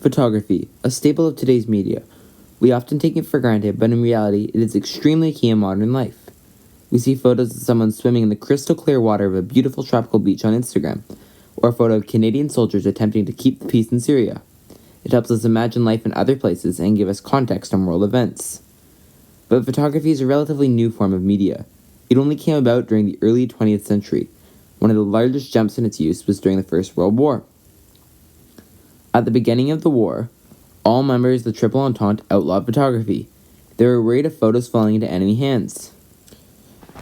Photography, a staple of today's media. We often take it for granted, but in reality, it is extremely key in modern life. We see photos of someone swimming in the crystal clear water of a beautiful tropical beach on Instagram, or a photo of Canadian soldiers attempting to keep the peace in Syria. It helps us imagine life in other places and give us context on world events. But photography is a relatively new form of media. It only came about during the early 20th century. One of the largest jumps in its use was during the First World War. At the beginning of the war, all members of the Triple Entente outlawed photography. They were worried of photos falling into enemy hands.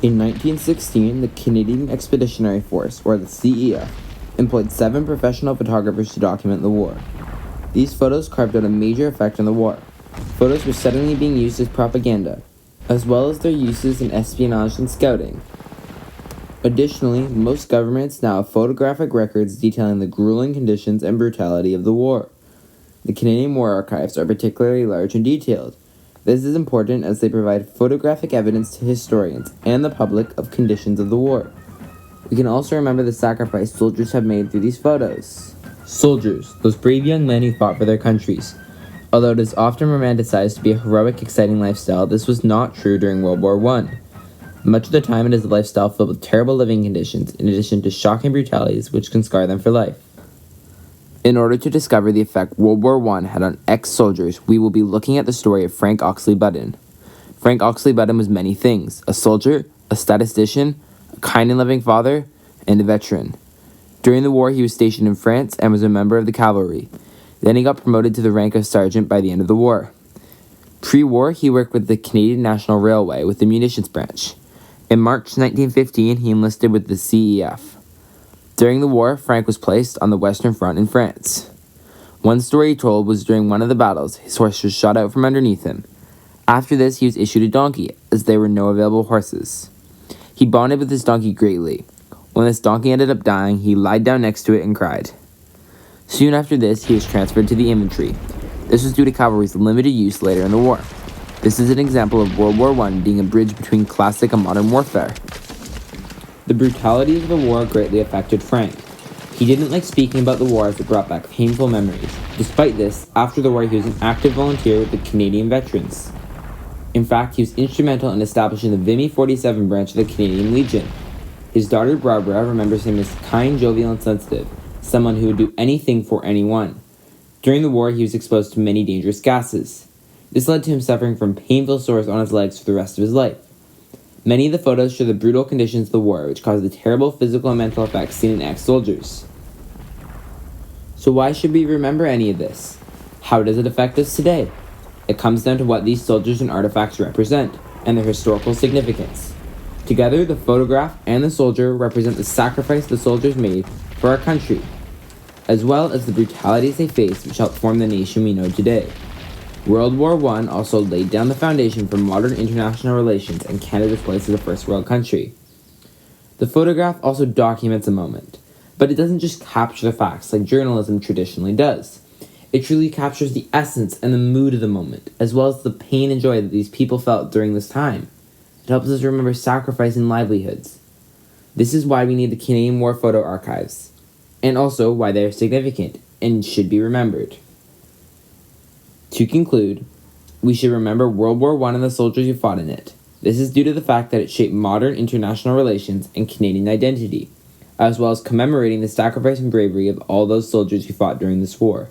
In 1916, the Canadian Expeditionary Force, or the CEF, employed 7 professional photographers to document the war. These photos carved out a major effect on the war. Photos were suddenly being used as propaganda, as well as their uses in espionage and scouting. Additionally, most governments now have photographic records detailing the grueling conditions and brutality of the war. The Canadian War Archives are particularly large and detailed. This is important as they provide photographic evidence to historians and the public of conditions of the war. We can also remember the sacrifice soldiers have made through these photos. Soldiers, those brave young men who fought for their countries. Although it is often romanticized to be a heroic, exciting lifestyle, this was not true during World War I. Much of the time it is a lifestyle filled with terrible living conditions, in addition to shocking brutalities which can scar them for life. In order to discover the effect World War I had on ex-soldiers, we will be looking at the story of Frank Oxley Budden. Frank Oxley Budden was many things: a soldier, a statistician, a kind and loving father, and a veteran. During the war, he was stationed in France and was a member of the cavalry. Then he got promoted to the rank of sergeant by the end of the war. Pre-war, he worked with the Canadian National Railway with the munitions branch. In March 1915, he enlisted with the CEF. During the war, Frank was placed on the Western Front in France. One story he told was during one of the battles, his horse was shot out from underneath him. After this, he was issued a donkey, as there were no available horses. He bonded with his donkey greatly. When this donkey ended up dying, he lied down next to it and cried. Soon after this, he was transferred to the infantry. This was due to cavalry's limited use later in the war. This is an example of World War I being a bridge between classic and modern warfare. The brutality of the war greatly affected Frank. He didn't like speaking about the war as it brought back painful memories. Despite this, after the war he was an active volunteer with the Canadian Veterans. In fact, he was instrumental in establishing the Vimy 47 branch of the Canadian Legion. His daughter Barbara remembers him as kind, jovial, and sensitive, someone who would do anything for anyone. During the war, he was exposed to many dangerous gases. This led to him suffering from painful sores on his legs for the rest of his life. Many of the photos show the brutal conditions of the war, which caused the terrible physical and mental effects seen in ex-soldiers. So why should we remember any of this? How does it affect us today? It comes down to what these soldiers and artifacts represent, and their historical significance. Together, the photograph and the soldier represent the sacrifice the soldiers made for our country, as well as the brutalities they faced which helped form the nation we know today. World War I also laid down the foundation for modern international relations and Canada's place as a first world country. The photograph also documents a moment, but it doesn't just capture the facts like journalism traditionally does. It truly captures the essence and the mood of the moment, as well as the pain and joy that these people felt during this time. It helps us remember sacrifice and livelihoods. This is why we need the Canadian War Photo Archives, and also why they are significant and should be remembered. To conclude, we should remember World War I and the soldiers who fought in it. This is due to the fact that it shaped modern international relations and Canadian identity, as well as commemorating the sacrifice and bravery of all those soldiers who fought during this war.